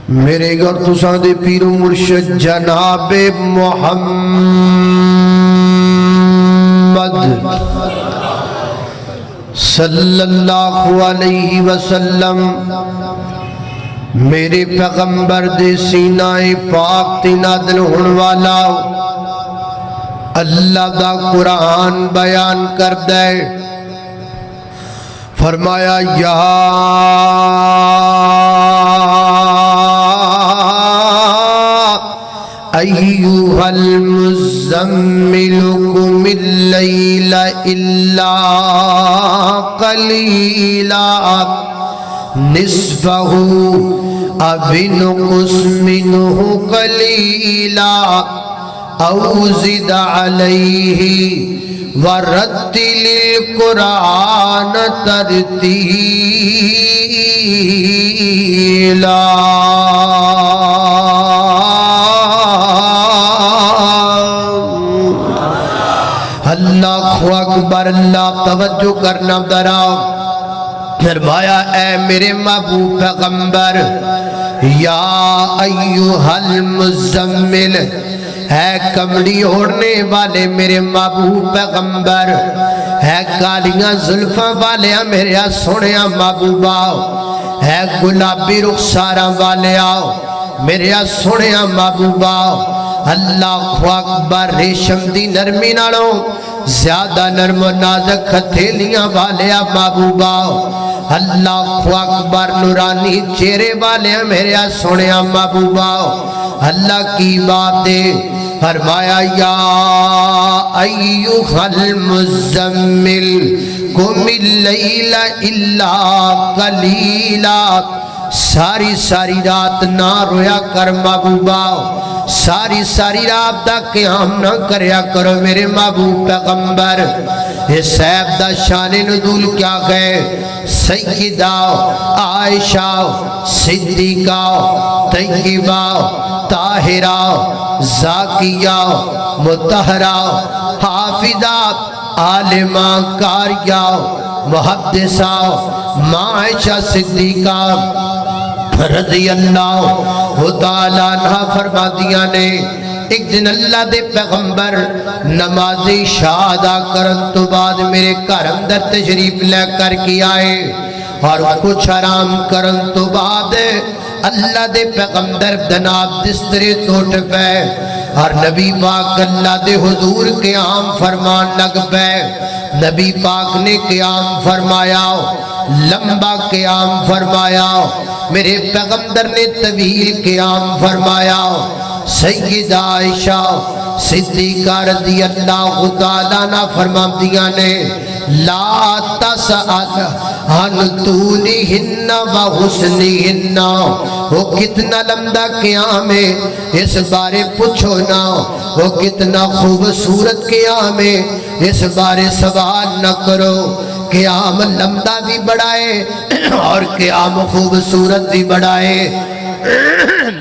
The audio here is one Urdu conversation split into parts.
میرے گھر تساں دے پیر و مرشد جناب محمد صلی اللہ علیہ وسلم میرے پیغمبر دے سینہ پاک تے نازل ہون والا اللہ دا قرآن بیان کر دے فرمایا یا ایوہ المزمل قم اللیل الا قلیلا نصفہ او انقص منہ قلیلا او زد علیہ ورتل القرآن ترتیلا اللہ اکبر اللہ توجہ کرنا دراؤ فرمایا اے میرے محبوب پیغمبر یا ایوہ المزمل اے کمڑی اوڑھنے والے میرے محبوب پیغمبر اے کالیاں زلفاں والے میرے سونے محبوبا اے گلابی رخساراں والے میرے سونے محبوبا اللہ اکبر ریشم دی نرمی نالوں زیادہ نرم و نازک ہتھیلیاں والے محبوبا اللہ اکبر نورانی چہرے والے میرے سونے محبوبا اللہ کی باتیں فرمایا یا ایوہ المزمل قم اللیل الا قلیلا ساری ساری رات نہ رویا کر محبوبا ساری ساری رات دا قیام نہ کریا کرو میرے محبوب پیغمبر اس عیب دا شان نزول کیا گئے سیدہ عائشہ صدیقہ طیبہ طاہرہ زاکیہ مطہرہ حافظہ عالمہ کاریہ محدثہ عائشہ صدیقہ رضی اللہ تعالیٰ عنہ فرما دیا نے ایک دن اللہ دے پیغمبر نماز عشاء ادا کرن تو بعد میرے گھر اندر تشریف لے کر کے آئے اور کچھ آرام کرن تو بعد اللہ دے پیغمبر جناب بسترے توٹ پے اور نبی پاک اللہ دے حضور قیام فرمان لگ پے نبی پاک نے قیام فرمایا لمبا قیام فرمایا میرے پیغمبر نے طویل قیام فرمایا سیدہ عائشہ صدیقہ رضی اللہ تعالیٰ عنہ فرماندیاں نے لا تسأل عن طولہن و حسنہن وہ کتنا لمبا قیام ہے اس بارے پوچھو نا وہ کتنا خوبصورت قیام ہے اس بارے سوال نہ کرو قیام لمبا بھی بڑھائے اور قیام خوبصورت بھی بڑھائے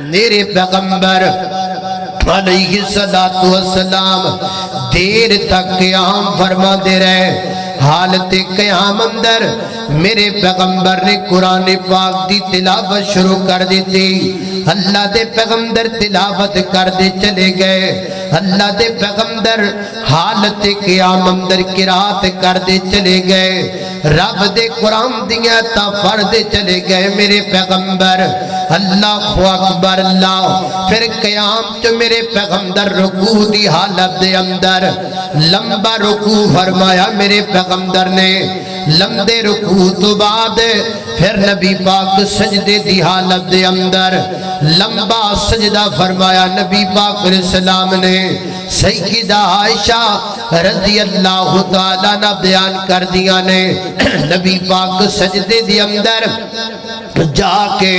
میرے پیغمبر علیہ السلام دیر تک قیام فرما دے رہے حالت قیام اندر میرے پیغمبر نے قرآن پاک دی تلاوت شروع کر دی تھی اللہ دے پیغمبر تلاوت کر دے چلے گئے اللہ دے پیغمبر حالت قیام اندر قرات کر دے چلے گئے رب دے قرآن دیا تا پڑھ دے چلے گئے میرے پیغمبر اللہ اکبر اللہ پھر قیام جو میرے پیغمبر رکوع دی حالت دے اندر لمبا رکوع فرمایا میرے پیغمبر نے لمبے رکوع تو بعد پھر نبی پاک سجدے دی حالت دے اندر لمبا سجدہ فرمایا نبی پاک علیہ السلام نے سیدہ عائشہ رضی اللہ تعالیٰ نے بیان کر دیا نے نبی پاک سجدے دی اندر جا کے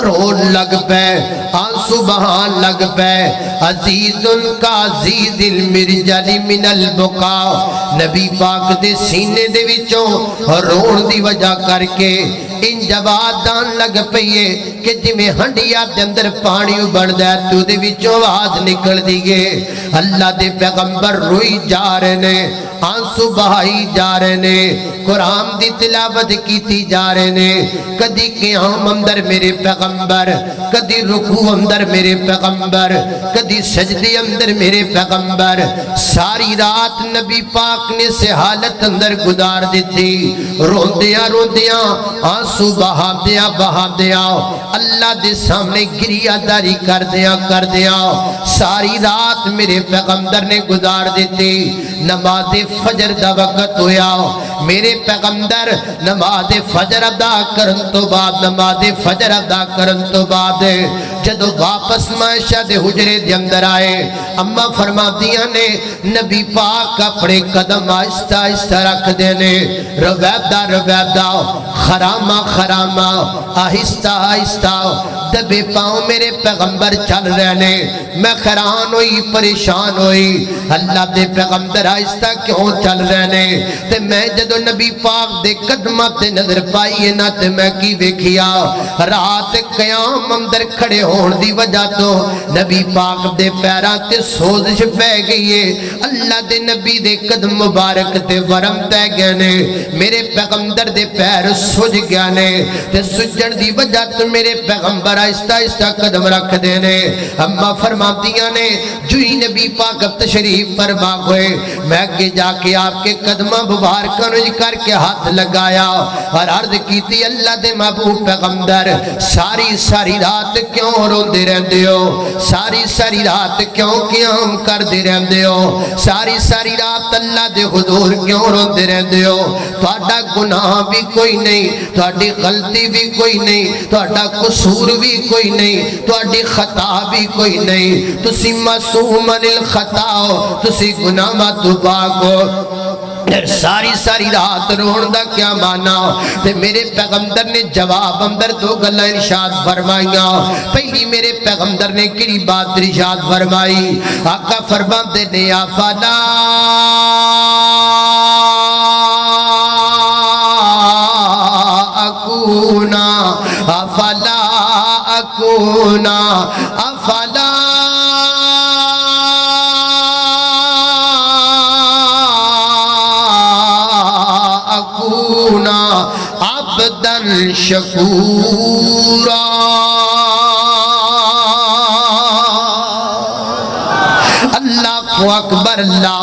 رون لگ پے آنسو بہان لگ پے عزیز کا عزیز المرجل من البقا نبی پاک دے سینے دے وچوں رون دی وجہ کر کے ان جواب دان لگ پئیے کہ جی میں ہنڈیا دے اندر پانی بڑھ دے تو دے وچوں آواز نکل دیئے اللہ دے پیغمبر روئی جا رہے نے آنسو بہائی جا رہے نے، قرآن دی تلاوت کیتی جا رہے نے، کدی قیام اندر میرے پیغمبر، کدی رکوع اندر میرے پیغمبر، کدی سجدے اندر میرے پیغمبر، ساری رات نبی پاک نے سے حالت اندر گزار دیتی، روندیاں روندیاں آنسو بہا دیا اللہ دے سامنے گریہ داری کر دیا ساری رات میرے پیغمبر نے گزار دیتی۔ نماز فجر دا وقت ہویا، میرے پیغمبر نماز فجر ادا کرن تو بعد جدو واپس معاشہ دے حجرے دے اندر آئے، اما فرما دیا نے نبی پاک اپنے قدم آہستہ آہستہ رکھ دینے، رویبدہ خرامہ آہستہ آہستہ دبے پاؤں میرے پیغمبر چل رہے نے۔ میں حیران ہوئی، پریشان ہوئی، اللہ دے پیغمبر آہستہ کیوں چل رہے نے؟ تے میں جدو نبی پاک دے قدمات تے نظر پائیے نا تے میں کی ویکھیا، رات قیام اندر کھڑے ہون دی وجہ تو نبی پاک دے پیراں تے سوزش پہ گئی ہے، اللہ دے نبی دے قدم مبارک تے ورم تے گئے نے، میرے پیغمبر دے پیر سج گیا نے، تے سجن دی وجہ تو میرے پیغمبر آہستہ آہستہ قدم رکھ دینے۔ اما فرماتیاں نے جو ہی نبی پاک تشریف فرما ہوئے، میں آگے جا کے آپ کے قدمہ مبارکاں کر کے ہاتھ لگایا اور عرض کیتی، اللہ دے محبوب پیغمبر ساری رات کیوں روندے رہندے ہو؟ ساری رات کیوں قیام کردے رہندے ہو؟ ساری رات اللہ دے حضور کیوں روندے رہندے ہو؟ تہاڈا گناہ بھی کوئی نہیں، تہاڈی غلطی بھی کوئی نہیں، تہاڈا قصور بھی کوئی نہیں، تہاڈی خطا بھی کوئی نہیں، تسی معصوم عن الخطا ہو، تسی گناہ تو پاک ہو۔ ساری رات رون دا کیا مانا؟ تے میرے پیغمبر نے جواب اندر دو گلہ ارشاد فرمائیاں۔ پہلی میرے پیغمبر نے کڑی بات ارشاد فرمائی، آقا فرماتے نے افلا اکونا عبداً شکورا۔ اللہ اکبر اللہ۔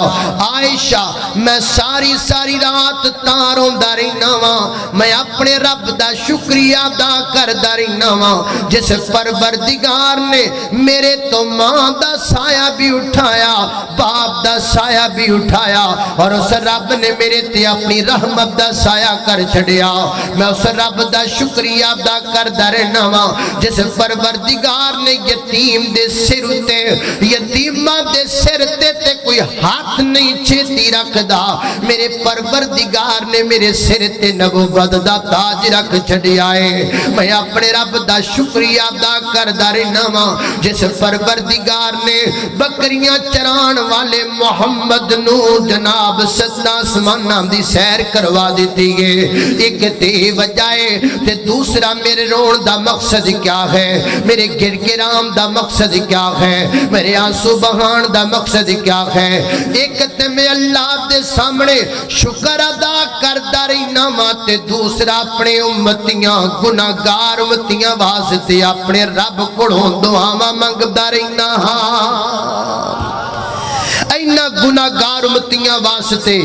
عائشہ میں ساری رات تاروں داری نوا، میں اپنے رب دا شکریہ ادا کر داری نوا جس پروردگار نے میرے تو ماں دا سایہ بھی اٹھایا، باپ دا سایہ بھی اٹھایا، اور اس رب نے میرے تے اپنی رحمت دا سایہ کر چھڑیا۔ میں اس رب دا شکریہ ادا کر داری نوا جس پروردگار نے یتیم دے سر تے، یتیمہ دے سر تے کوئی ہاتھ نہیں چھتی رکھ دا، میرے پروردگار نے میرے سر تے نبوت دا تاج رکھ چھڑی آئے۔ میں اپنے رب دا شکریہ ادا کر داری نوا جس پروردگار نے بکریاں چران والے محمد نو جناب ستنا سمانہ دی سیر کروا دیتی ہے۔ ایک تے وجائے تے دوسرا میرے رون دا مقصد کیا ہے، میرے گرگرام دا مقصد کیا ہے، میرے آنسو بہان دا مقصد کیا ہے؟ ایک تے میں اللہ دے سامنے شکر ادا کر داری نامات، دوسرا اپنے امتیاں گناہگار امتیاں واسطے اپنے رب کوڑوں دعاواں منگ داری نہا۔ اینا گناہگار امتیاں واسطے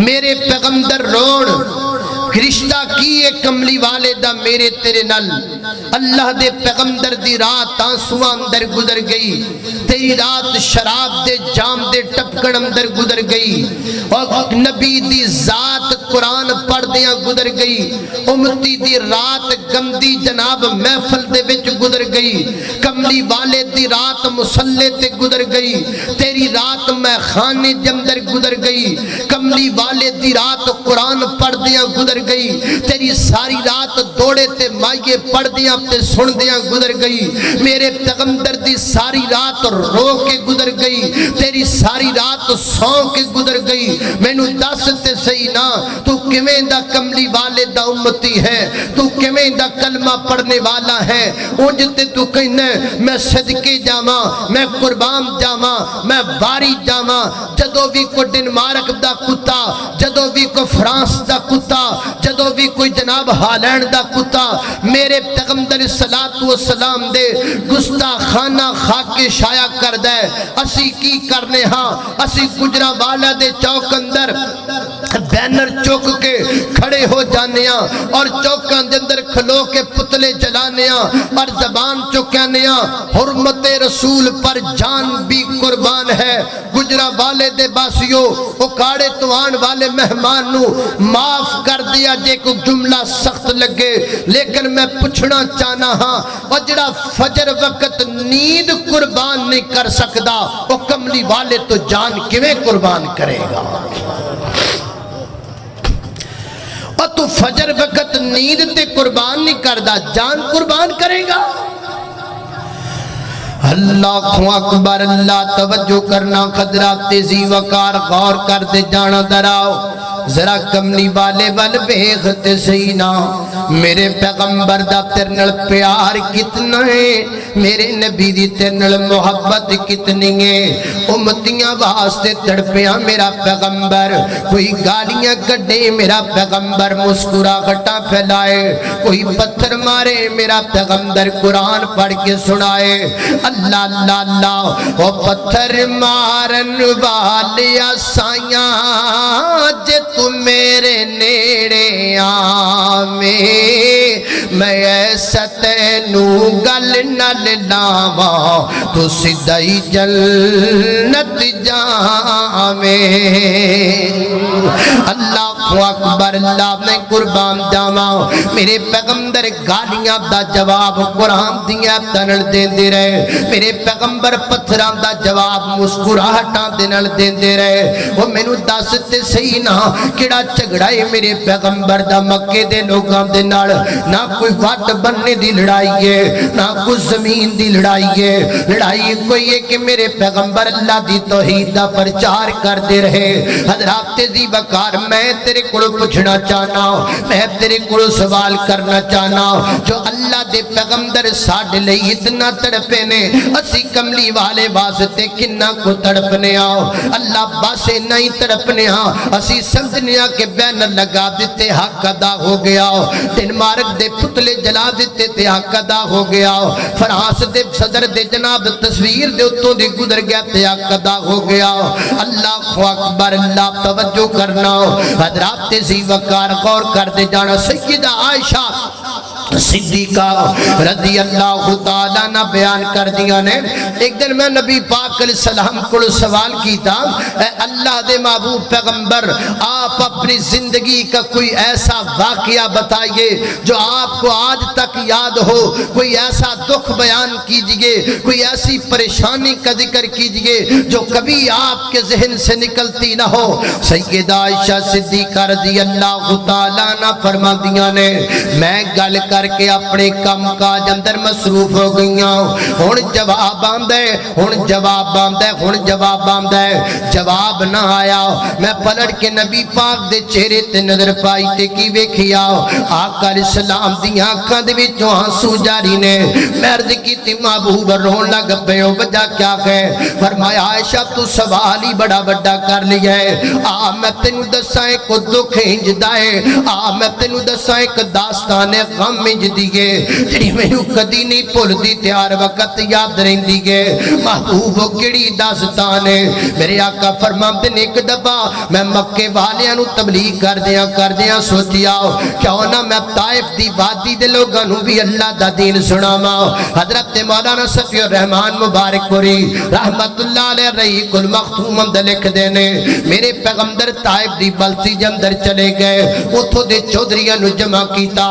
میرے پیغمبر رون رشتہ کیے کملی والے دا میرے تیرے نل، اللہ دے پیغمبر دی رات آنسو اندر گزر گئی، تیری رات شراب دے جام دے ٹپکڑ اندر گزر گئی، اور نبی دی ذات قرآن پڑھ دیاں گزر گئی، امتی دی رات گندی جناب محفل دے وچ گزر گئی، کملی والے دی رات مسلح تے گزر گئی، تیری رات میں خانے جمدر گزر گئی، کملی والے دی رات قرآن پڑھ دیاں گزر گئی، تیری ساری رات دوڑے تے مائیے پڑھ دیاں تے سن دیاں گزر گئی، میرے پیغمبر دی ساری رات رو کے گزر گئی، تیری ساری رات سو کے گزر گئی، میں نو دس تے صحیح نا تو کمیں دا کملی والے دا امتی ہے، تو کمیں دا کلمہ پڑھنے والا ہے، اونجتے تو کہنا میں صدقے جاواں، میں قربان جاواں، میں باری جاواں، جدو بھی کوئی ڈنمارک دا کتا، جدو بھی کوئی فرانس دا کتا، جدو بھی کوئی جناب ہالینڈ دا کتا میرے پیغمبر صلوات و سلام دے گستاخانہ خاک شایا کر دے، اسی کی کرنے ہاں، اسی گجرا والا دے چوک اندر بینر چوک کے کھڑے ہو جانے ہاں اور چوکاں دے اندر کھلو کے پتلے جلانے ہاں اور زبان چکانے ہاں حرمت رسول پر جان بھی قربان ہے۔ گجرا والے دے باسیو اکاڑے توان والے مہمان نو معاف کر دیا جے کو جملہ سخت لگے، لیکن میں پوچھنا چاہنا ہاں اور جڑا فجر وقت نیند قربان نہیں کر سکدا وہ کملی والے تو جان کیویں قربان کرے گا؟ اور تو فجر وقت نیند تے قربان نہیں کردہ جان قربان کرے گا؟ اللہ اکبر، اللہ توجہ کرنا، خطرات تیزی وقار غور کر دے جانا دراؤ، ذرا کملی والے ول بیخت سینا، میرے پیغمبر دا ترنل پیار کتنا ہے، میرے نبی دی ترنل محبت کتنی ہے، امتیاں واسطے تڑپیاں میرا پیغمبر، کوئی گالیاں کڈے میرا پیغمبر مسکرا گھٹا پھیلائے، کوئی پتھر مارے میرا پیغمبر قرآن پڑھ کے سنائے، اللہ اللہ اللہ، وہ پتھر مارن والیا سائیاں جے تو میرے نیڑے آویں، میں ایسا تینو گل نہ لاواں تو سدھائی جنت جاویں۔ اللہ اکبر، اللہ میں قربان جاواں، میرے پیغمبر گالیاں دا جواب قرآن دیا تنل دین دے رہے، میرے پیغمبر پتھران دا جواب مسکراہٹاں دنل دین دے رہے، وہ میں نو داستے صحیح نا کڑا چگڑائے میرے پیغمبر دا مکے دے لوگاں دے نال، نہ کوئی وات بننے دی لڑائی ہے، نہ کوئی زمین دی لڑائی ہے، لڑائی کوئی ہے کہ میرے پیغمبر اللہ دی توحید دا پرچار کر دے رہے۔ حضرات تیزی وقار، میں تیرے کڑو پوچھنا چاہنا، میں تیرے کڑو سوال کرنا چاہنا، جو اللہ دے پیغمبر ساڑھ لئی اتنا تڑپے نے، اسی کملی والے واسطے کنہ کو تڑپنے آؤ، اللہ باسے نہیں تڑپنے آؤ، اسی سمجھنے آؤ کہ بینر لگا دیتے حق ادا ہو گیا، ڈنمارک دے پتلے جلا دیتے تے حق ادا ہو گیا، فرانس دے صدر دے جناب تصویر دے اتوں دے گزر گیا تے حق ادا ہو گیا۔ اللہ اکبر، اللہ توجہ کرنا، حضرات تیزی وقار غور کر دے جانا، سیدہ عائشہ صدیقہ رضی اللہ تعالیٰ نہ بیان کر دیا نے، ایک دن میں نبی پاک علیہ السلام کو سوال کی تھا، اے اللہ دے محبوب پیغمبر، آپ اپنی زندگی کا کوئی ایسا واقعہ بتائیے جو آپ کو آج تک یاد ہو، کوئی ایسا دکھ بیان کیجئے، کوئی ایسی پریشانی کا ذکر کیجئے جو کبھی آپ کے ذہن سے نکلتی نہ ہو۔ سیدہ عائشہ صدیقہ رضی اللہ تعالیٰ نہ فرما دیا نے، میں گل کر کے اپنے کم کاج اندر مصروف ہو گئیاں، ہن جواب آندے، ہن جواب آندے، ہن جواب آندے، جواب نہ آیا، میں پلٹ کے نبی پاک دے چہرے تے نظر پائی تے کی ویکھیا، آقا علیہ السلام دی آنکھاں دے وچوں آنسو جاری نے، میں عرض کیتی محبوب رون لگ پئے ہو، وجہ کیا ہے؟ فرمایا عائشہ تو سوال ہی بڑا بڑا کر لیا ہے، میں تینوں دساں ایک دکھ انجدا ہے، میں تینوں دساں ایک داستان غم دیئے جڑی میں کدی نہیں بھول دی تیار وقت یاد رہن دیئے، محبوب کیڑی داستان ہے؟ میرے آقا فرماتے نے ایک دفعہ میں مکے والیاں نو تبلیغ کر دیاں سوچیا کیوں نہ میں طائف دی وادی دے لوگاں نو بھی اللہ دا دین سناواں۔ حضرت مولانا صفی الرحمان مبارک پوری رحمت اللہ علیہ رحیق المختوم اندر لکھ دینے، میرے پیغمبر طائف دی بلسی جمدر چلے گئے، اتھو دے چودریاں نو جمع کیتا،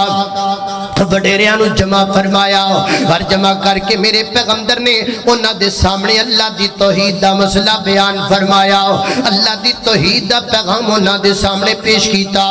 وڈیریاں نو جمع فرمایا اور جمع کر کے میرے پیغمبر نے انہاں دے سامنے اللہ دی توحید دا مسئلہ بیان فرمایا، اللہ دی توحید دا پیغام انہاں دے سامنے پیش کیتا،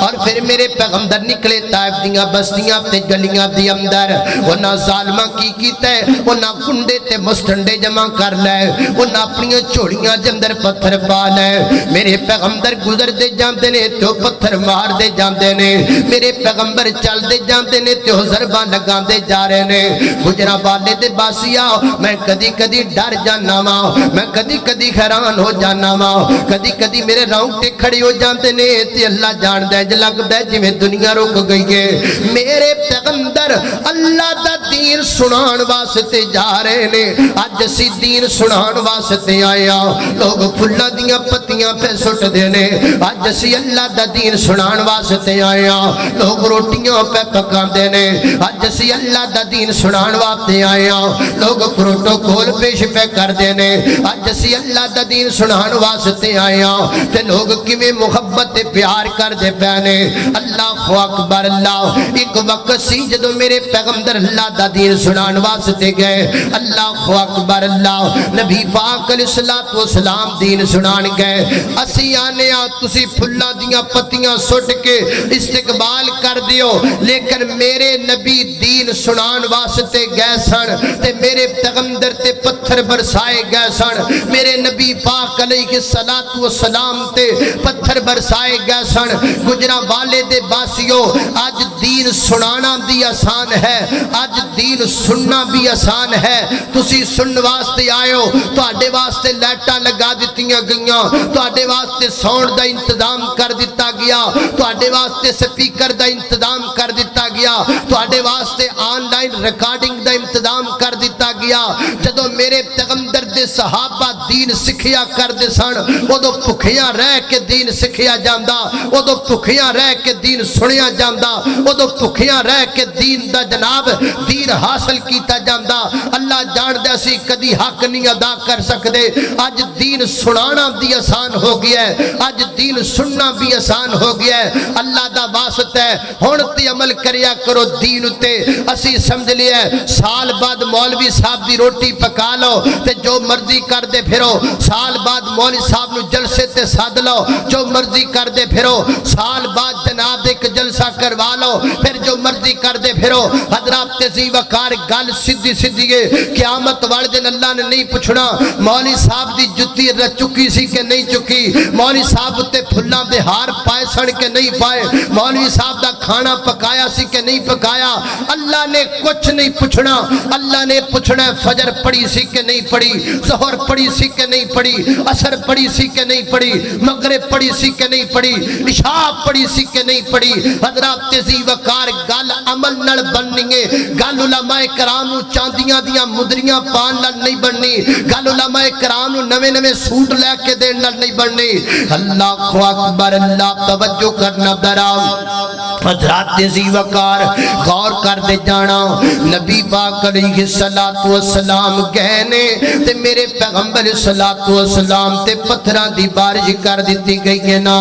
اور پھر میرے پیغمبر نکلے طائف دیاں بستیاں تے گلیاں دی اندر، انہاں ظالماں کی کیتا ہے، انہاں کنڈے تے مستنڈے جمع کر لے، انہاں اپنی چوڑیاں دے اندر پتھر پا لے، میرے پیغمبر گزر دے جاندے نے تو پتھر مار دے جاندے نے، میرے پیغمبر چل دے جاندے نے تے ضرباں لگان دے جا رہے نے، گجرا والے دے باسیا میں کدی کدی ڈر جانا وا، میں کدی کدی حیران ہو جانا وا، کدی کدی میرے رونگٹے کھڑے ہو جاندے نے تے اللہ جان دے ج لگدا ہے جویں دنیا رک گئی ہے، میرے پیغمبر اللہ دا دین سنان واسطے جا رہے نے، اج اسی دین سنان واسطے آیا، لوگ پھلاں دیاں پتیاں پہ سٹ دے نے، اج اسی اللہ دا دین سنان واسطے آیا، لوگ روٹیاں پہ پکان دے نے، اج اسی اللہ دا دین سنان واسطے آیا، لوگ پروٹوکول پیش پہ کر دے نے، اج اسی اللہ دا دین سنان واسطے آیا، تے لوگ کیویں محبت پیار کر دے پینے، اللہ اکبر اللہ۔ ایک وقت سی جدو میرے پیغمبر اللہ دا دین سنان واسطے گئے، اللہ اکبر اللہ، نبی پاک علیہ السلام دین سنان گئے، اسی آنے تسی پھلاں دیاں پتیاں سٹ کے استقبال کر دیو، لیکن میرے نبی دین سنان واسطے گئے سن تے میرے پیغمبر تے پتھر برسائے گئے سن، میرے نبی پاک علیہ السلام تے پتھر برسائے گئے سن، گجرا والے دے باسیو آج دین سنانا بھی آسان ہے، آج دین سننا بھی آسان ہے، تسی سن واسطے آئے ہو، تو آڈے واسطے لیٹا لگا دیتیاں گئیاں، تو آڈے واسطے ساؤنڈ دا انتظام کر دیتا گیا، تو آڈے واسطے سپیکر دا انتظام کر دیتا گیا، تو آڈے واسطے آن لائن ریکارڈنگ دا انتظام کر دیتا گیا، جدو میرے پیغمبر دے صحابہ دین سکھیا کر دے سن، وہ دو پکھیاں رہ کے دین سکھیا جاندہ، وہ دو پکھیاں رہ کے دین سنیا جاندہ، وہ دو پکھیاں رہ کے دین دا جناب دین حاصل کیتا جاندہ، اللہ جان دے سی کدی حق نہیں ادا کر سکتے، آج دین سنانا بھی آسان ہو گیا ہے، آج دین سننا بھی آسان ہو گیا ہے، اللہ دا واسطہ ہے، ہونتی عمل کریا کرو دین تے، اسی سمجھ لیا ہے، سال بعد مولوی صاحب دی روٹی پکا لو، تے جو مرضی کر دے پھرو، سال بعد مولوی صاحب نو جلسے تے ساد لو، جو مرضی کر دے پھرو، سال بعد جناب ایک جلسہ کروا لو، پھر جو مرضی کر دے پھرو، حضرات تیزی وقار گل سدھی سدھی ہے، قیامت والے دن اللہ نے نہیں پوچھنا مولوی صاحب دی جتی رہ چکی سی کہ نہیں چکی، مولوی صاحب تے پھلاں دے ہار پائے سن کے نہیں پائے، مولوی صاحب دا کھانا پکایا سی کہ نہیں پکایا، اللہ نے کچھ نہیں پوچھنا، اللہ نے پوچھنا فجر پڑی سی کہ نہیں پڑی، ظہر پڑی سی کہ نہیں پڑی، عصر پڑی سی کہ نہیں پڑی، مغرب پڑی سی کہ نہیں پڑی، عشاء پڑی سی کہ نہیں پڑی، حضرات تیزی وقار گل عمل نل بننی ہے، گل علماء کرام چاندیاں دیاں مدریاں پان نل نہیں بننی، گل علماء کرام نوے نوے سوٹ لے کے دین نل نہیں بننی، اللہ اکبر اللہ، توجہ کرنا درام، حضرات تیزی وقار غور کر دے جانا، نبی پاک علیہ السلام کہنے تے میرے پیغمبر السلام تے پتھران دی بارش کر دیتی گئی ہے نا،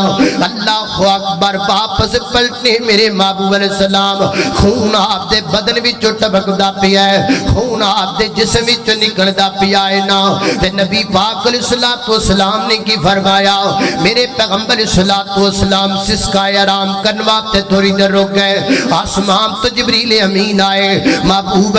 اللہ اکبر، واپس پلٹنے میرے محبوب علیہ السلام، خون آپ دے بدن بھی چو ٹبک دا پیا ہے، خون آپ دے جسم بھی چو نکل دا پیا ہے نا، تے نبی پاک علیہ السلام نے کی فرمایا، میرے پیغمبر علیہ السلام سسکائے آرام کنوا تے تھوڑی در رک گئے، آسمان تو جبریل امین آئے، محبوب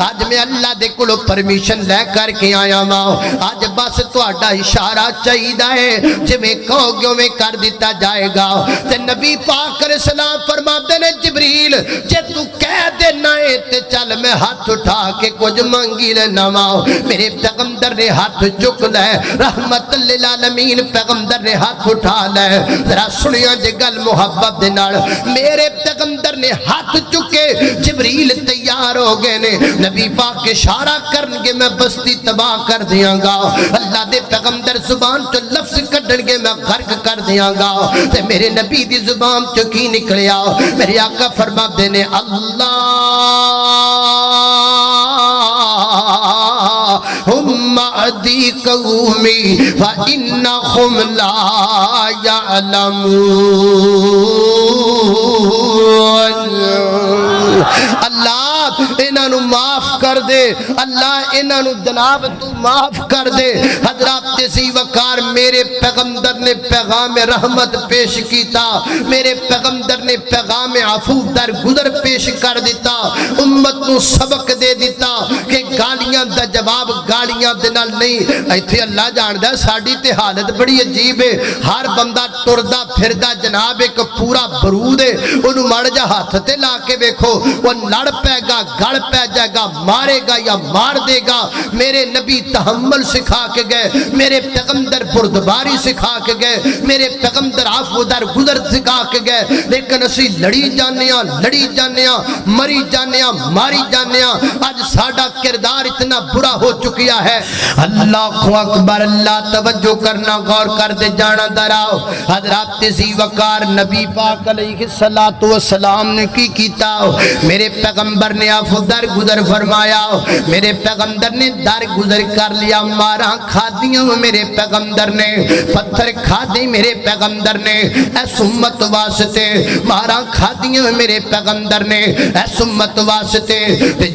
آج میں اللہ دے کلو پرمیشن لے کر کے آیا ماں، آج بس تو آڈا اشارہ چاہیدہ ہے جے میں کہو میں کر دیتا جائے گا، تے نبی پاک علیہ السلام فرما دینے جبریل جے تو کہہ دے نائے تے چل میں ہاتھ اٹھا کے کچھ منگی لینا ماں، میرے پیغمبر نے ہاتھ چک لے، رحمت للعالمین پیغمبر نے ہاتھ اٹھا لے، ذرا سنیا جے گل محبت دینار، میرے پیغمبر نے ہاتھ چکے، جبریل تیار ہو گئے نے، نبی پاک اشارہ کرنگے میں بستی تباہ کر دیاں گا، اللہ دے پیغمبر زبان تو لفظ کٹنگے میں غرق کر دیاں گا، تے میرے نبی دی زبان چکی نکلیا، میرے آقا فرما دینے اللہم اعدی قومی فإنہم لا یعلمون اللہ انہاں نو معاف کر دے، اللہ انہاں نو جناب تو معاف کر دے۔ حضرات ذی وقار میرے پیغمبر نے پیغام رحمت پیش کیتا، میرے پیغمبر نے پیغام عفو در گزر پیش کر دیتا، امت نو سبق دے دیتا کہ گالیاں دا جواب گالیاں دے نال نہیں۔ ایتھے اللہ جاندا ساڈی تے حالت بڑی عجیب ہے، ہر بندہ ٹردا پھردا جناب ایک پورا برود ہے، انہوں مڑ جا ہاتھ تے لا کے ویکھو وہ لڑ پے گا، گڑ پے جائے گا، مارے گا یا مار دے گا۔ میرے نبی تحمل سکھا کے گئے، میرے پیغمبر بردباری سکھا کے گئے، میرے پیغمبر عفو در گزر سکھا کے گئے، لیکن اسی لڑی جانیاں، لڑی جانیاں، مری جانیاں، ماری جانیاں۔ آج ساڈا کردار اتنا برا ہو چکیا ہے۔ اللہ اکبر، اللہ توجہ کرنا، غور کر دے جانا دراؤ۔ حضرات ذی وقار نبی پاک علیہ السلام نے کی کیتا، میرے پیغمبر نے عفو در گزر فرمایا، میرے پیغمبر نے در گزر کر لیا۔ مارا کھادیاں میرے پیغمبر نے، پتھر کھادی میرے پیغمبر نے، ایس امت واسطے مارا کھادیاں میرے پیغمبر نے، ایس امت واسطے۔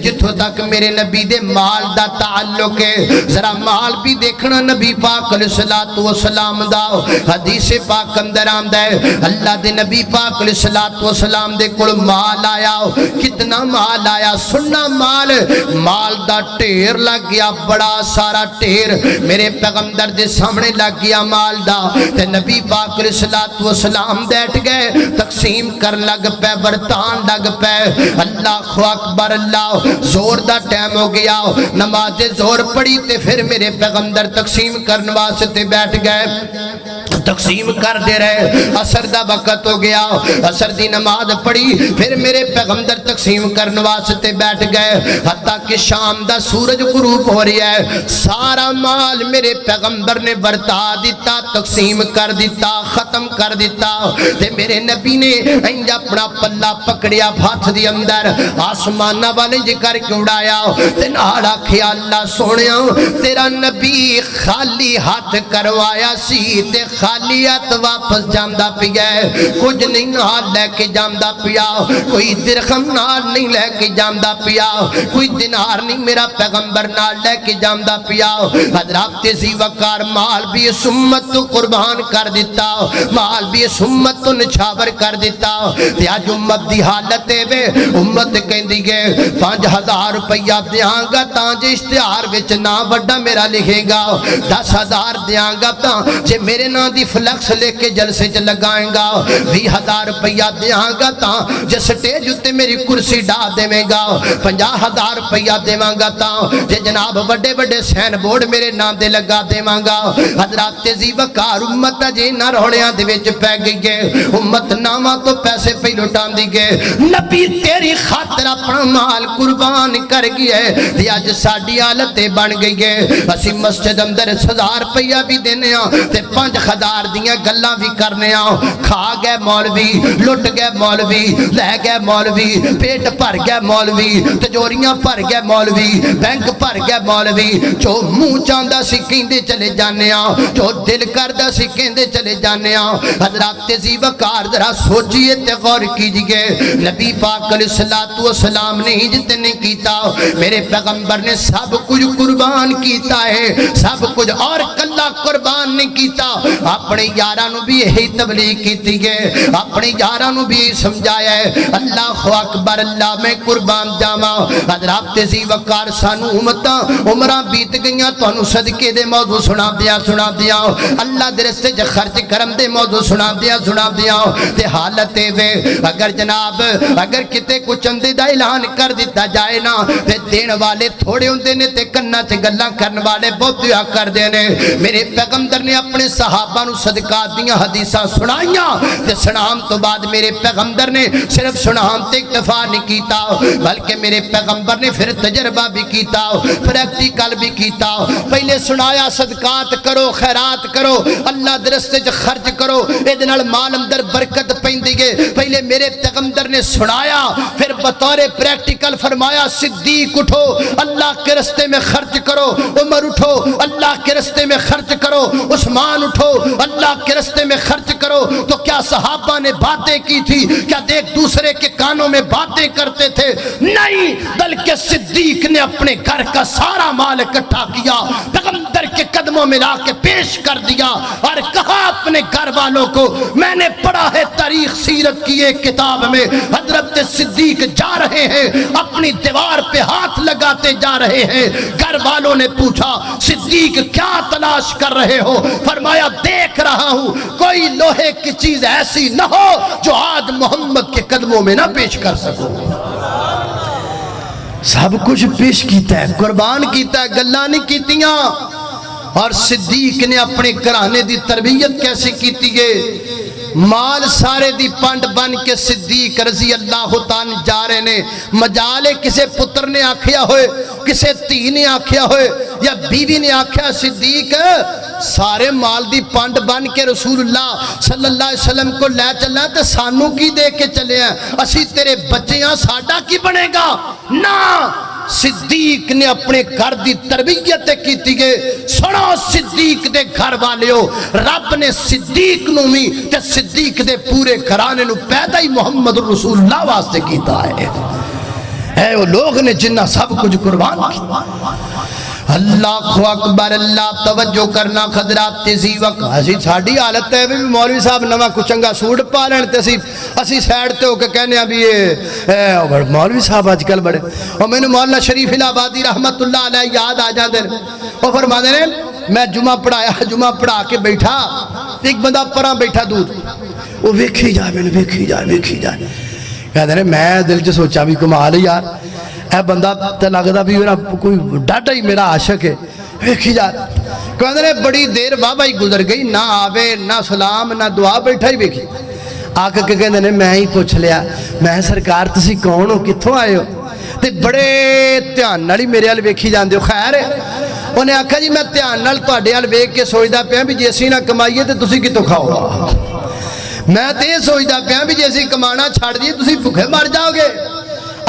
جتھوں تک میرے نبی دے مال دا تعلق ہے، ذرا مال بھی دیکھنا نبی پاک علیہ السلام دا۔ حدیث پاک اندر آمدہ ہے اللہ دے نبی پاک علیہ السلام دے کل مال آیا، کتنا مال آیا سننا، مال دا ٹھیر لگ گیا، بڑا سارا ٹھیر میرے پیغمبر دے سامنے لگ گیا مال دا۔ تے نبی پاک علیہ السلام بیٹھ گئے، تقسیم کر لگ پہ، برتان لگ پہ۔ اللہ اکبر، اللہ زور دا ٹائم ہو گیا، نماز زور پڑی تے پھر میرے پیغمبر تقسیم کرنے واسطے بیٹھ گئے، تقسیم کر دے رہے۔ عصر دا وقت ہو گیا، عصر دی نماز پڑھی، پھر میرے پیغمبر تقسیم کرنے واسطے بیٹھ گئے، حتیٰ کہ شام دا سورج غروب ہو رہی ہے۔ سارا مال میرے پیغمبر نے برتا دیتا، تقسیم کر دیتا، ختم کر دیتا۔ تے میرے نبی نے انج اپنا پلہ پکڑیا ہاتھ دی اندر، آسمانہ والے جکر کے اڑایا، تے نال آکھیا اللہ سونیا تیرا نبی خالی ہاتھ کروایا سی تے خالی ہاتھ واپس جاندا پیا ہے، کچھ نہیں نال لے کے جاندا پیا، کوئی درہم نال نہیں لے کے جاندا پیا، کوئی دینار نہیں میرا پیغمبر نال لے کے جاندا پیا۔ حضرات ذی وقار مال بھی اس امت تو قربان کر دیتا، مال بھی اس امت تو نچھاور کر دیتا۔ تے اج امت دی حالت ہے وے، امت کہندی ہے 5000 روپیہ دیاں گا تاں جے اشتہار وچ نا وڈا میرا لکھے گا، 10,000 دیاں گا تاں جے میرے نا دی فلکس لے کے جلسے چ لگائیں گا، 20,000 روپیہ دیاں گا تاں جے سٹیج اتے میری کرسی ڈا دے گا، 50,000 روپیہ دیواں گا تاں جے جناب بڑے بڑے سین بورڈ میرے نام دے لگا دیواں گا۔ حضرات ذی وقار امت جے نہ روڑیاں دے وچ پے گئی ہے، امت نامہ تو پیسے پہ لٹان دی گئے، نبی تیری خاطر اپنا مال قربان کر گیا ہے۔ تے اج ساڈی حالت بن گئی ہے، اسی مسجد اندر 1000 روپیہ بھی دینے ہاں تے 5000 دیاں گلاں بھی کرنے ہاں، کھا گئے مولوی، لٹ گئے مولوی، لے گئے مولوی، پیٹ بھر گئے مولوی، تجوریاں بھر گئے مولوی، بینک بھر گئے مولوی، جو منہ چاہندا سی کہندے چلے جانے ہاں، جو دل کردا سی کہندے چلے جانے ہاں۔ حضرات ذی وقار ذرا سوچئے تے غور کیجئے، نبی پاک علیہ السلام نے ہجرت نہیں کیتا، میرے پیغمبر نے سب کچھ قربان کیتا ہے، سب کچھ، اور کلا قربان نہیں کیتا، اپنے یارانو بھی یہی تبلیغ کیتی ہے، اپنے یارانو بھی سمجھایا ہے۔ اللہ اکبر، اللہ میں قربان جاواں۔ حضرات ذی وقار سانو امتاں عمراں بیت گئیاں، تانوں صدقے دے موضوع سنا دیا، اللہ دے راستے چ خرچ کرم دے موضوع سنا دیا۔ تے حالت وے اگر جناب اگر کتے کو چندے دا اعلان کر دیتا جائے نا تے دین والے تھوڑے ہوندے نے تے کنا چ گلاں کرن والے بہت ہوا کر دے نے۔ میرے پیغمبر نے اپنے صحابہ نو صدقات دیاں حدیثاں سنائیاں تے سنام تو بعد میرے پیغمبر نے صرف سنام تے اکتفا نہیں کیتا، بلکہ میرے پیغمبر نے پھر تجربہ بھی کیتا، پریکٹیکل بھی کیتا۔ پہلے سنایا صدقات کرو، خیرات کرو، اللہ دے راستے چ خرچ کرو، اے نال مال اندر برکت پیندی ہے۔ پہلے میرے پیغمبر نے سنایا، پھر بطور پریکٹیکل فرمایا صدیق اٹھو، اللہ کے راستے میں خرچ کرو، عمر اٹھو اللہ کے رستے میں خرچ کرو، عثمان اٹھو اللہ کے رستے میں خرچ کرو۔ تو کیا صحابہ نے باتیں کی تھی؟ کیا ایک دوسرے کے کانوں میں باتیں کرتے تھے؟ نہیں، بلکہ صدیق نے اپنے گھر کا سارا مال اکٹھا کیا، پیغمبر کے قدموں میں لا کے پیش کر دیا اور کہا اپنے گھر والوں کو، میں نے پڑھا ہے تاریخ سیرت کی ایک کتاب میں، حضرت صدیق جا رہے ہیں اپنی دیوار پہ ہاتھ لگاتے جا رہے ہیں، گھر والوں نے پوچھا صدیق کیا تلاش کر رہے ہو؟ فرمایا دیکھ رہا ہوں کوئی لوہے کی چیز ایسی نہ ہو جو آج محمد کے قدموں میں نہ پیش کر سکو۔ سب کچھ پیش کیتا ہے، قربان کیتا ہے، گلہ نہیں کیتیاں۔ اور صدیق نے اپنے گھرانے دی تربیت کیسے کیتی ہے؟ مال سارے دی پانڈ بن کے صدیق رضی اللہ تعالیٰ جا رہے نے، مجالے کسے پتر نے آکھیا ہوئے، کسے تھی نے آکھیا ہوئے یا بیوی نے آکھیا صدیق سارے مال دی پانڈ بن کے رسول اللہ صلی اللہ علیہ وسلم کو لے چلنا ہے، تو سانوں کی دے کے چلے ہیں، اسی تیرے بچے ہیں، ساڈا کی بنے گا؟ نا، صدیق نے اپنے گھر دی تربیت کیتی گئے۔ سنو صدیق دے گھر والے ہو، رب نے صدیق نو بھی تے صدیق دے پورے گھرانے نو پیدا ہی محمد رسول اللہ واسطے کیتا ہے۔ اے وہ لوگ نے جنہ سب کچھ قربان کیا۔ اللہ اکبر، اللہ توجہ کرنا خضرات تیزی وقت اسی ساڑی حالت ہے بھی مولوی صاحب نوہ کچھ چنگا سوڑ پا لین تے اسی سیڈ تے ہو کے کہنے ابھی مولوی صاحب آج کل بڑے، اور میں نے مولانا شریف الہبادی رحمت اللہ علیہ یاد آ جاندے وہ فرما دے رہے میں جمعہ پڑھایا، جمعہ پڑھا کے بیٹھا، ایک بندہ پرا بیٹھا دودھ، وہ ویکھی جائے میں نے ویکھی جائے کہہ دے رہے میں دل چ سوچا بھی کمال یار اے بندہ تے لگدا بھی کوئی ڈاٹا ہی میرا عاشق ہے، ویکھی جا کہندے نے بڑی دیر بابا ہی گزر گئی، نہ آوے نہ سلام نہ دعا، بیٹھا ہی ویکھی آ کے کہندے نے میں ہی پوچھ لیا میں سرکار تسی کون ہو کتھوں آئے ہو؟ تے بڑے دھیان نال ہی میرے ال ویکھی جاندے ہو۔ خیر انہیں آکھا جی میں دھیان نال تہاڈے ال ویکھ کے سوچدا پیا بھی جے اسی نہ کمائیے تے تسی کتھوں کھاؤ؟ میں تے یہ سوچدا پیا بھی جے اسی کمانا چھڑ دیے تسی بھوکے مر جاؤ گے۔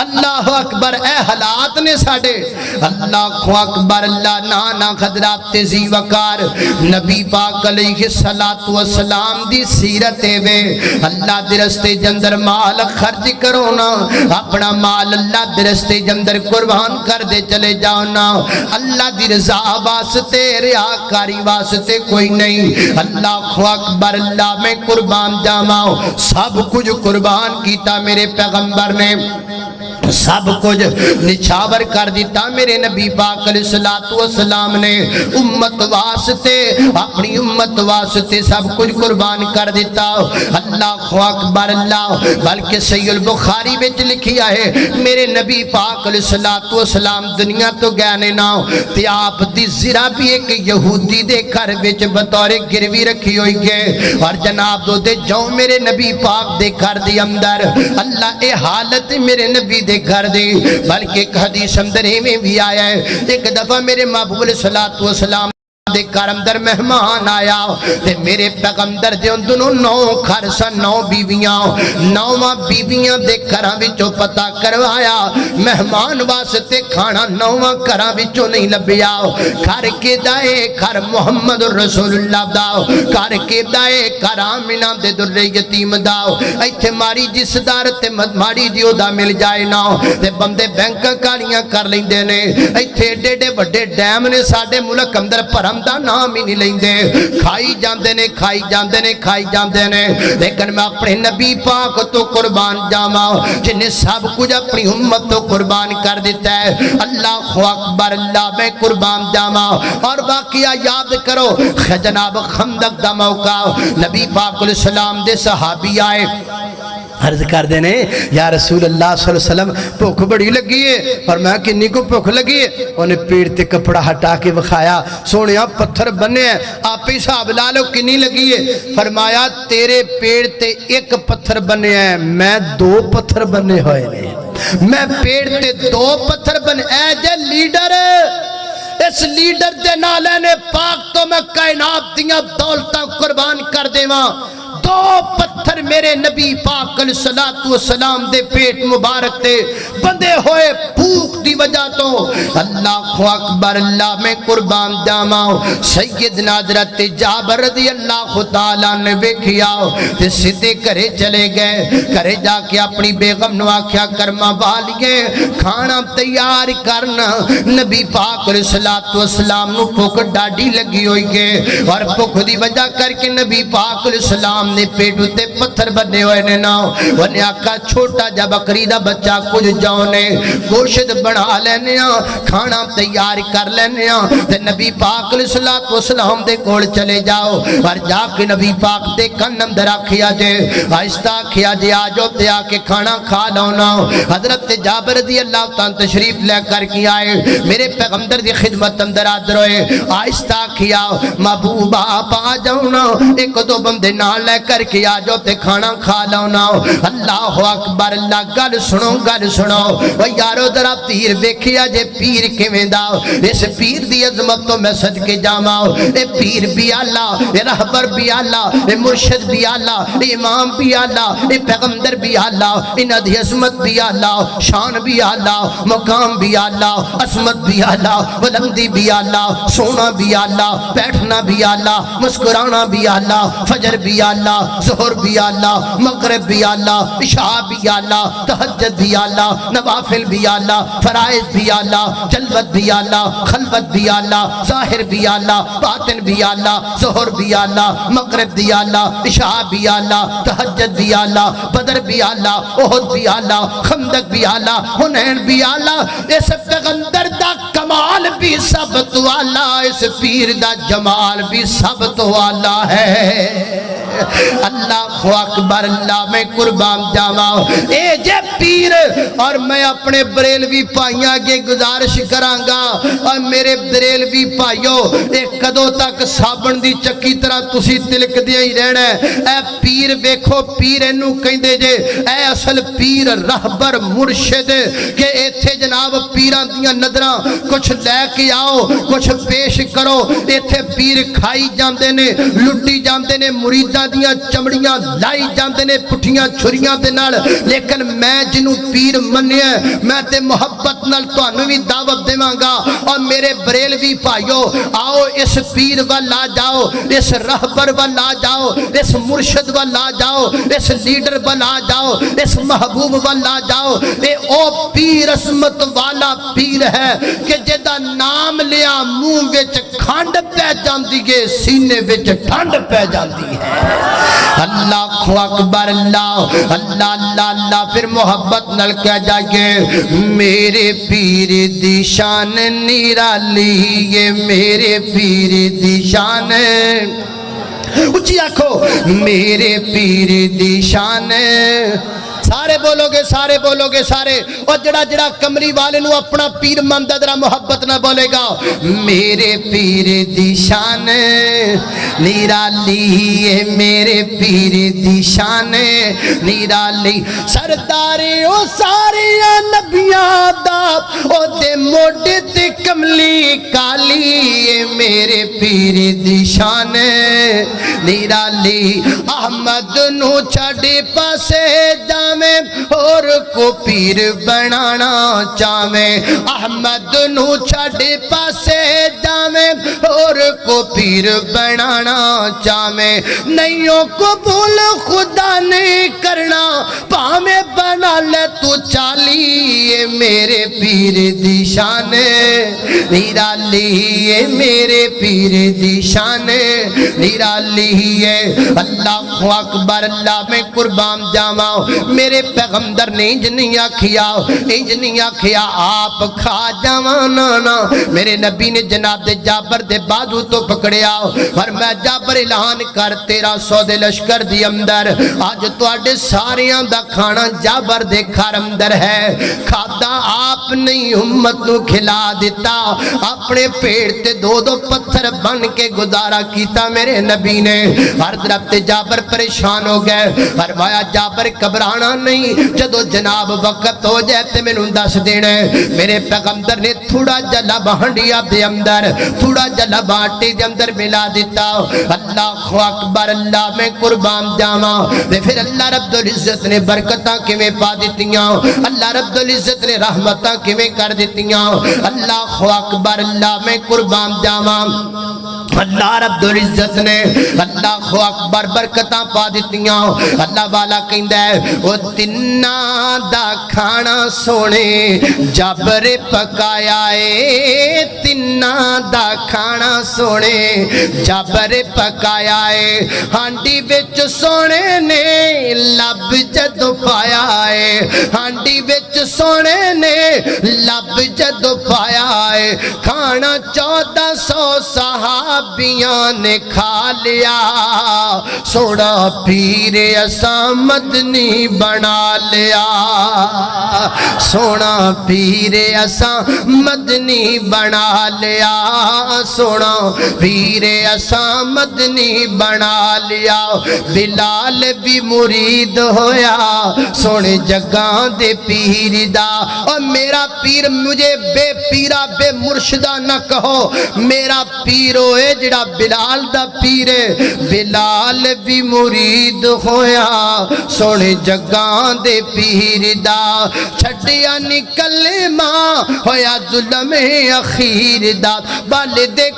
اللہ اکبر، اے حالات نے ساڑے، اللہ اکبر، اللہ نانا خضرات تیزی وقار نبی پاک علیہ السلام دی سیرت وے، اللہ دی رستے جندر مال خرچ کرونا، اپنا مال اللہ دی رستے جندر قربان کر دے چلے جاؤنا، اللہ دی رضا واسطے ریاکاری واسطے کوئی نہیں۔ اللہ اکبر، اللہ میں قربان جاماؤ، سب کچھ قربان کیتا میرے پیغمبر نے، سب کچھ نچھاور کر دیتا میرے نبی پاک علیہ السلام نے، امت واسطے اپنی امت واسطے سب کچھ قربان کر دیتا۔ اللہ اکبر، اللہ بلکہ صحیح البخاری بچ لکھیا ہے میرے نبی پاک علیہ السلام دنیا تو گئے نا تے آپ دی زرہ بھی ایک یہودی دے گھر بچ بطور گروی رکھی ہوئی گئے، اور جناب دو دے جاؤ میرے نبی پاک دے گھر دی اندر، اللہ اے حالت میرے نبی دے گھر دی، بلکہ ایک حدیث اندر میں بھی آیا ہے، ایک دفعہ میرے محبوب علیہ السلام دے گھر اندر مہمان آیا تے میرے پیغمبر دے اندروں 9 گھر سن، 9 بیویاں، 9 بیویاں دے گھراں وچوں پتہ کروایا، مہمان واسطے کھانا 9 گھراں وچوں نہیں لبیا، گھر کے دائے گھر محمد رسول اللہ دا، گھر کے دائے گھر آمنہ دے در یتیم دا، ایتھے ماری جس دار تے ماری دیو دا مل جائے نا تے بندے بینکاں کالیاں کر لیندے نے، ایتھے ڈیڈے وڈے ڈیم نے ساڈے ملک اندر پرم دا نام ہی نہیں لیندے، کھائی جاندے نے کھائی جاندے نے کھائی جاندے نے، لیکن میں اپنے نبی پاک تو قربان جاما جنہیں سب کچھ اپنی امت تو قربان کر دیتا ہے۔ اللہ اکبر، اللہ میں قربان جاما۔ اور واقعہ یاد کرو جناب خندق دا موقع، نبی پاک علیہ السلام دے صحابی آئے، عرض کر دینے یا رسول اللہ صلی اللہ علیہ وسلم بھوک بڑی لگی ہے، اور میں کنی کو بھوک لگی ہے، انہیں پیڑ تے کپڑا ہٹا کے بخایا، سونیا پتھر بنے ہیں آپ ہی صاحب لالو کنی لگی ہے، فرمایا تیرے پیڑ تے 1 پتھر بنے ہیں، میں 2 پتھر بنے ہوئے ہیں، میں پیڑ تے 2 پتھر بنے، اے جے لیڈر اس لیڈر دے نالے نے پاک تو میں کائنات دیاں دولتاں قربان کر دے ماں، دو پتھر میرے نبی پاک علیہ الصلوۃ والسلام دے پیٹ مبارک تے بندے ہوئے بھوک دی وجہ تو اللہ اکبر اللہ میں قربان جاواں سیدنا حضرت جابر رضی اللہ تعالیٰ نے ویکھیا تے سیدھے گھرے چلے گئے گھرے جا کے اپنی بیگم نو آکھیا کرما والیے کھانا تیار کرنا نبی پاک علیہ الصلوۃ والسلام نو بھوک ڈاڈی لگی ہوئی ہے اور بھوک دی وجہ کر کے نبی پاک علیہ السلام نے پیٹ تے پتھر بنے ہوئے نے نا انہیں آکھا چھوٹا جا بکری دا بچہ کچھ جاؤنے گوشت بنا لینے کھانا تیار کر لینے تے نبی پاک علیہ الصلوۃ والسلام دے کول چلے جاؤ اور جا کے نبی پاک دے کن اندر آکھیا جے آہستہ آکھیا جے آجو تے آ کے کھانا کھا لونا حضرت جابر رضی اللہ تعالیٰ تشریف لے کر کے آئے میرے پیغمبر دی خدمت اندر آدر ہوئے آہستہ آکھیا محبوبہ آپ آ جاؤنا ایک دو بندے نہ لے کر کے آجو تے کھانا کھا لونا اللہ اکبر اللہ گل سنو وہ یارو ذرا پیر ویکھیا جے پیر کیویں دا اس پیر دی عظمت تو میں سج کے جاواں اے پیر بھی اللہ اے رہبر بھی اللہ اے مرشد بھی اللہ اے امام بھی اللہ اے پیغمبر بھی اللہ انہاں دی عظمت بھی اللہ شان بھی اللہ مقام بھی اللہ عظمت بھی اللہ بلندی بھی اللہ سونا بھی اللہ بیٹھنا بھی اللہ مسکرانا بھی اللہ فجر بھی اللہ ظہر بھی اللہ مغرب بھی اللہ عشاء بھی اللہ تہجد بھی اللہ نوافل بھی اللہ فرائض بھی اللہ جلوت بھی اللہ خلوت بھی اللہ ظاہر بھی اللہ باطن بھی اللہ ظہر بھی اللہ مغرب بھی اللہ عشاء بھی اللہ تہجد بھی اللہ بدر بھی اللہ احد بھی اللہ خندق بھی اللہ حنین بھی اللہ اس پیغمبر دا کمال بھی سب تو اللہ اس پیر دا جمال بھی سب تو اللہ ہے اللہ اکبر اللہ میں قربان جاواں اے جے پیر اور میں اپنے بریلوی پائیاں کے گزارش کرانگا اور میرے بریلوی پائیوں ایک کدو تک صابن دی چکی طرح تسی تلک دیا ہی رہنا ہے اے پیر ویکھو پیر انہوں کہیں دے جے اے اصل پیر رہبر مرشد کہ ایتھے جناب پیران دیاں ندرہ کچھ لے کے آؤ کچھ پیش کرو ایتھے پیر کھائی جاندے نے لٹی جاندے نے مریداں دیاں چمڑیاں لائی جاندے نے پٹھیاں چھریاں دے نال لیکن میں جنوں پیر منیا میں تے محبت نال تانوں وی دعوت دیواں گا اور میرے بریلوی بھائیو آؤ اس پیر والا جاؤ اس رہبر والا جاؤ اس مرشد والا جاؤ اس لیڈر والا جاؤ اس محبوب والا جاؤ اے او پیر عظمت والا پیر ہے کہ جدا نام لیا منہ وچ کھنڈ پہ جاندی ہے سینے وچ ٹھنڈ پہ جاندی ہے اللہ اکبر اللہ اللہ اللہ اللہ پھر محبت نل کہہ جائے میرے پیر دی شان نرالی یہ میرے پیر دی شان اچھی آنکھو میرے پیر دی شان سارے بولو گے سارے اور جڑا جڑا کمری والے نو اپنا پیر مند ذرا محبت نہ بولے گا میرے پیر دی شان نرالی ہے میرے پیر دی شان نرالی سردار او سارے نبیاں دا او دے موڈے تے کملی کالی ہے میرے پیر دی شان نرالی احمد نو چھڑے پاسے جام اور کو پیر بنانا چاہے احمد نو چھڑے پاسے جامے اور کو پیر بنانا چاہے نئیوں کو بھول خدا نہیں کرنا پامے بنا لے تو چالی میرے پیر دی شان نرالی میرے پیر دی شان نرالی ہے اللہ اکبر اللہ میں قربان جاواں میرے پیغمبر نے انج نہیں آکھیا آپ کھا جوانا میرے نبی نے جناب جابر دے بازو تو پکڑیا اور میں جابر اعلان کر 1300 دے لشکر دی اندر آج تواڈے ساریاں دا کھانا جابر دے گھر اندر ہے کھادا آپ آپ نہیں امت نو کھلا دیتا اپنے پیٹ تے دو دو پتھر بن کے گزارا کیتا میرے نبی نے عرض رب تے جابر پریشان ہو گئے فرمایا جابر گھبرانا نہیں جدو جناب وقت ہو جائے تے میں نوں دس دینا میرے پیغمبر نے تھوڑا جلا بہنڈیا دے اندر تھوڑا جلا باٹی دے اندر ملا دیتا اللہ اکبر اللہ میں قربان جاواں تے پھر اللہ رب العزت نے برکتاں کیویں پا دتیاں اللہ رب العزت نے رحمتاں کیویں کر دتیاں اللہ اکبر اللہ میں قربان جاواں اللہ رب العزت نے اللہ اکبر برکتاں پا دتیاں اللہ والا کہندا ہے او تناں دا کھانا سونے جابر پکایا اے تناں دا کھانا سونے جابر پکایا اے ہانڈی وچ سونے نے لب جدو پایا اے ہانڈی وچ سونے نے لب جدو پایا اے کھانا 1400 صحابیاں نے کھا لیا سونا پیر اساں مدنی بنا لیا سونا پیر اساں مدنی بنا لیا سونا پیر اساں مدنی بنا لیا بلال بھی مرید ہویا سونے جگاں دے پیر دا اور میرا پیر مجھے بے پیرا بے مرشدہ نہ کہو میرا پیر ہوئے جڑا بلال دا پیر بلال بھی مرید ہویا سونے جگاں دے پیر دا چھڑیا نکل ماں ہویا ظلم اخیر دا بالدے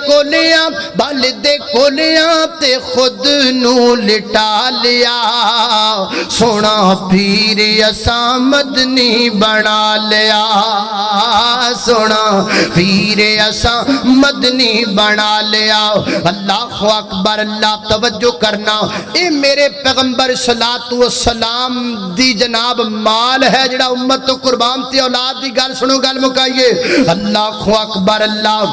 کولیاں تے خود نو لٹا لیا سونا پیر اساں مدنی بنا لیا سونا پیر اساں مدنی بنا لیا اللہ اکبر اللہ توجہ کرنا اے میرے پیغمبر صلوات و سلام دی جناب مال ہے جڑا امت تو قربان تے اولاد دی گل سنو گل مکائیے اللہ اکبر اللہ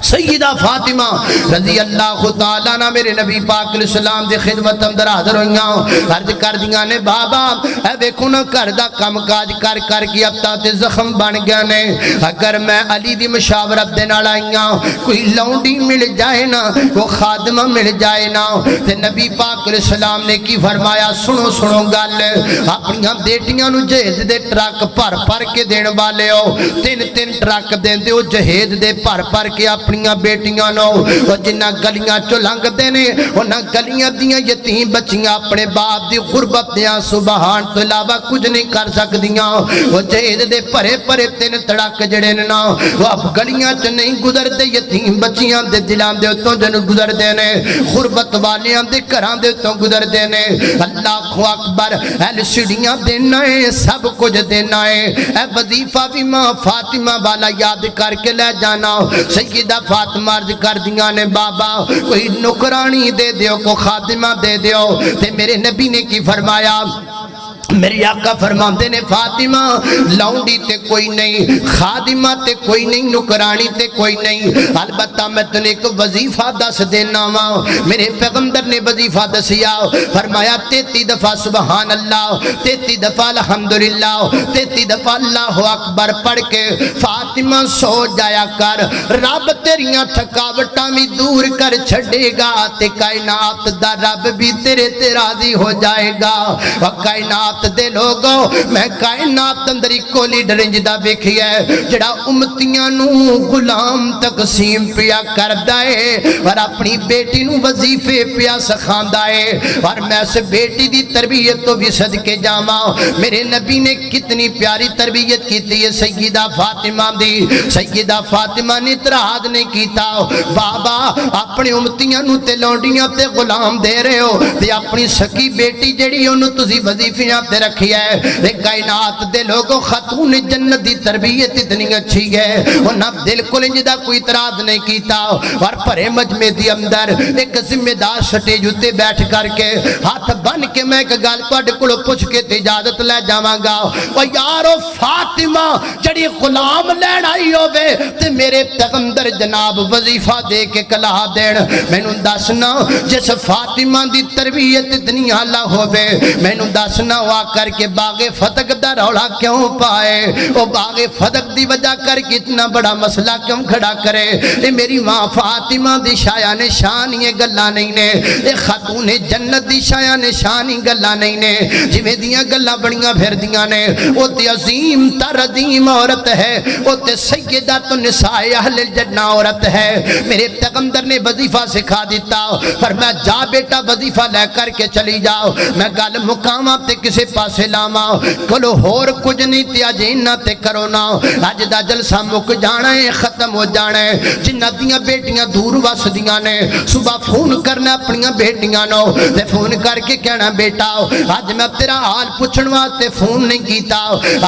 سیدہ فاطمہ رضی اللہ تعالیٰ عنہ میرے نبی پاک علیہ السلام دے خدمت اندر حاضر ہوئیاں عرض کر دیاں نے بابا اے ویکھو نا گھر دا کم کاج کر کر کے اب تے زخم بن گیا نے اگر میں علی دی مشاورت دے نال آئیاں کوئی لونڈی مل جائے نا وہ خادمہ مل جائے نا تے نبی پاک علیہ السلام نے کی فرمایا سنو گل اپنی بیٹیاں نو جہیز دے ٹرک پر کے دین والے ہو تین ٹرک دیندے ہو جہیز دے پر کے اپنی بیٹیاں نو اور جنہ گلیاں چو لنگ دینے انہ گلیاں دیاں یتیم بچیاں اپنے باپ دی غربت دیاں سبحان تو علاوہ کچھ نہیں کر سکدیاں وہ جہید دے پرے تین تڑک جڑے نا وہ اب گلیاں چو نہیں گزر دے یتیم بچیاں دے دلان دے اتوں جنو گزر دینے غربت والیاں دے کران دے اتوں گزر دینے اللہ اکبر اہل سڑیاں دینا ہے سب کچھ دینا ہے اے وظیفہ بھی ماں فاطمہ والا یاد کر کے لے جانا سیدہ فاطمہ عرض کر دیاں نے بابا کوئی نکرانی دے دیو کو خادمہ دے دیو تے میرے نبی نے کی فرمایا میری آقا فرماندے نے فاطمہ لونڈی تے کوئی نہیں خادمہ تے کوئی نہیں نکرانی تے کوئی نہیں البتہ میں تنے ایک وظیفہ دس دینا ماں میرے پیغمبر نے وظیفہ دسیا فرمایا 33 دفعہ سبحان اللہ 33 دفعہ الحمدللہ 33 دفعہ اللہ اکبر پڑھ کے فاطمہ سو جایا کر رب تیریاں تھکاوٹاں بھی دور کر چھڑے گا تے کائنات دا رب بھی تیرے تے راضی ہو جائے گا اور کائنات دے لوگوں میں کائنات اندری کو لیڈر انجدہ بیکھی ہے جڑا امتیاں نو غلام تقسیم پیا کر دائے اور اپنی بیٹی نو وظیفے پیا سکھان دائے اور میں اس بیٹی دی تربیت تو بھی صدقے جاما میرے نبی نے کتنی پیاری تربیت کی تھی سیدہ فاطمہ دی سیدہ فاطمہ نے اتراحت نہیں کیتا بابا اپنے امتیاں نو تے لونڈیاں تے غلام دے رہے ہو تے اپنی سکی بیٹی جڑی انہوں تُسی وظیفیاں تے رکھی ہے کائنات دے لوگوں خاتون جنت دی تربیت اتنی اچھی ہے انہاں دل کو لنجدہ کوئی اعتراض نہیں کیتا اور پرے مجمع دی اندر ایک ذمہ دار سٹے جوتے بیٹھ کر کے ہاتھ بن کے میں ایک گل تواڈے کولوں پوچھ کے اجازت لے جاواں گا او یارو فاطمہ جڑی غلام لین آئی ہوے تے میرے پیغمبر جناب وظیفہ دے کے کلا دین مینوں دسنا جس فاطمہ دی تربیت اتنی اعلی ہوے مینوں دسنا پا کر کے باغ فتق دا رولا کیوں پائے؟ وہ باغ فتق دی وجہ کر کے اتنا بڑا مسئلہ کیوں کھڑا کرے؟ اے میری ماں فاطمہ دی شایع نشان یہ گلاں نہیں نے، اے خاتون جنت دی شایع نشان ہی گلاں نہیں نے، جویں دیاں گلاں بڑیاں پھر دیاں نے۔ او تے عظیم تر عظیم عورت ہے، او تے سیدۃ النساء اہل الجنہ عورت ہے۔ میرے پیغمبر نے وظیفہ سکھا دیتا، فرمایا جا بیٹا وظیفہ لے کر کے چلی جاؤ، میں گل مقامات تے کسے پاسے لاواں، کلو ہور کچھ نہیں تے اج انہاں تے کرو نا، اج دا جلسہ مک جانا ہے، ختم ہو جانا ہے۔ جنہاں دیاں بیٹیاں دور وسدیاں نے، صبح فون کرنا اپنیاں بیٹیاں نو تے فون کر کے کہنا بیٹا اج میں تیرا حال پوچھن واسطے فون نہیں کیتا،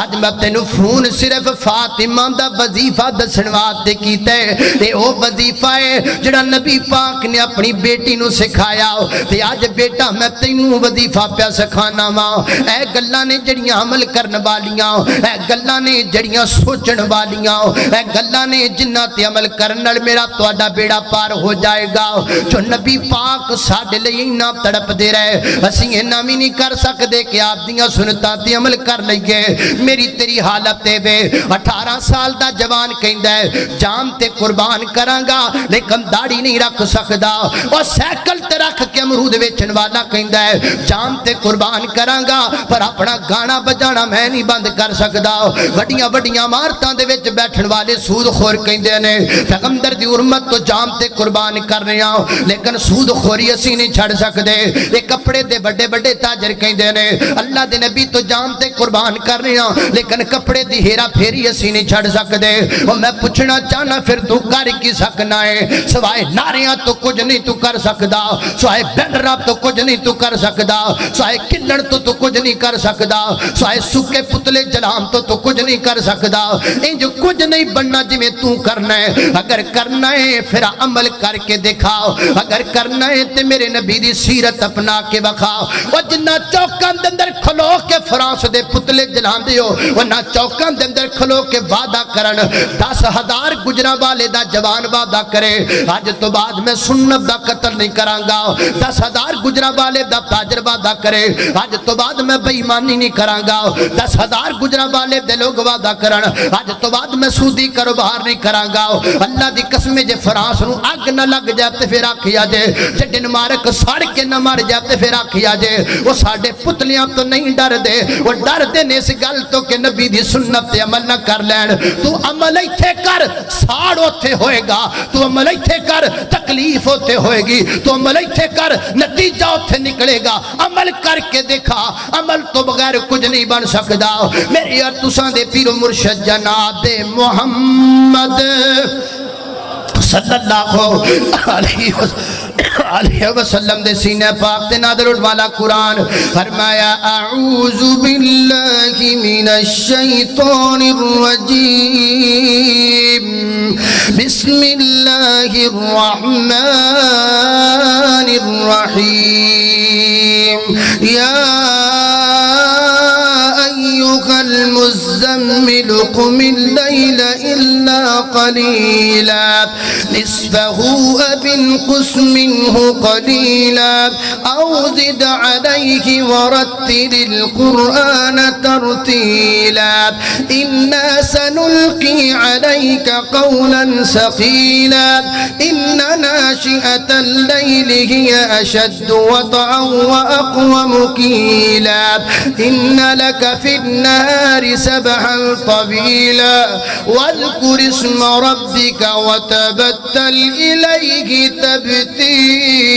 اج میں تینوں فون صرف فاطمہ دا وظیفہ دسن واسطے کیتا ہے۔ اے او وظیفہ ہے جڑا نبی پاک نے اپنی بیٹی نو سکھایا، تے اج بیٹا میں تینوں وظیفہ پیا سکھانا وا۔ اے گلاں نے جڑیاں عمل کرن والیاں، اے گلاں نے جڑیاں سوچن والیاں، اے گلاں نے جنہاں تے عمل کرن نال میرا تہاڈا بیڑا پار ہو جائے گا۔ جو نبی پاک ساڈے لئی انہاں تڑپ دے رہے، اسی انہاں بھی نہیں کر سکدے کہ آپ دیاں سنتاں تے عمل کر لئیے۔ میری تیری حالت اے وے 18 سال دا جوان کہندا ہے جان تے قربان کراں گا لیکن داڑھی نہیں رکھ سکدا، اور سائیکل تے رکھ کے امرود ویچن والا کہندا ہے جان تے قربان کراں گا پر اپنا گانا بجانا میں نہیں بند کر سکدا۔ وڈیاں وڈیاں عمارتاں دے وچ بیٹھن والے سود خور کہندے نے پیغمبر دی حرمت تو جان تے قربان کر رہے ہاں لیکن سود خوری اسی نہیں چھڑ سکدے۔ یہ کپڑے دے بڑے بڑے تاجر کہندے نے اللہ دے نبی تو جان تے قربان کر رہے ہاں لیکن کپڑے دی ہیرا پھیری اسی نہیں چھڑ سکدے۔ اور میں پوچھنا چاہنا پھر تو کر کی سکنا ہے؟ سوائے ناریاں تو کچھ نہیں تو کر سکدا، سوائے بینراں تو کچھ نہیں تو کر سکدا، سوائے کلڑ تو کچھ نہیں کر سکدا، سوائے سکے پتلے جلام تو کچھ نہیں کر سکدا۔ انج کچھ نہیں بننا جویں تو کرنا ہے۔ اگر کرنا ہے پھر عمل کر کے دکھاؤ، اگر کرنا ہے تے میرے نبی دی سیرت اپنا کے وکھاؤ۔ اور جنہ چوکاں دے اندر کھلو کے فرانس دے پتلے جلان دیو، ورنہ چوکاں دے اندر کھلو کے وعدہ کرن 10,000 گجراں والے دا جوان وعدہ کرے آج تو بعد میں سنت دا قتل نہیں کراں گا، 10,000 گجراں والے دا تاجر وعدہ کرے آج تو بعد میں بے ایمانی نہیں کراں گا، 10,000 گجراں والے دے لوگ وعدہ کرن آج تو بعد میں سودی کاروبار نہیں کراں گا۔ اللہ دی قسم جے فرانس نو اگ نہ لگ جائے تے پھر آکھیا جے، جے ڈنمارک سڑ کے نہ مر جائے تے پھر آکھیا جے وہ ساڈے پتلیاں تو نہیں ڈر دے، وہ ڈر دے نے اس گل تو کہ نبی دی سنت تے عمل نہ کر لین۔ تو عمل ایتھے کر ساڑ اوتھے ہوئے گا، تو عمل ایتھے کر تکلیف اوتھے ہوئے گی، تو عمل ایتھے کر نتیجہ اوتھے نکلے گا۔ عمل کر کے دیکھا، عمل تو بغیر کچھ نہیں بن سکدا۔ میری اور تساں دے پیر و مرشد جناب محمد صلی اللہ علیہ وسلم دے سینے پاک تے نادر والا قرآن فرمایا اعوذ باللہ من الشیطان الرجیم بسم اللہ الرحمن الرحیم یا أيها المزمل قم الليل إلا قليلا نصفه أو انقص منه قليلا أو زد عليه ورتل القرآن ترتيلا إنا سنلقي عليك قولا ثقيلا إن ناشئة الليل هي أشد وطئا وأقوم قيلا إن لك في النهار سبحا طويلا واذكر اسم ربك وتبتل إليه تبتيلا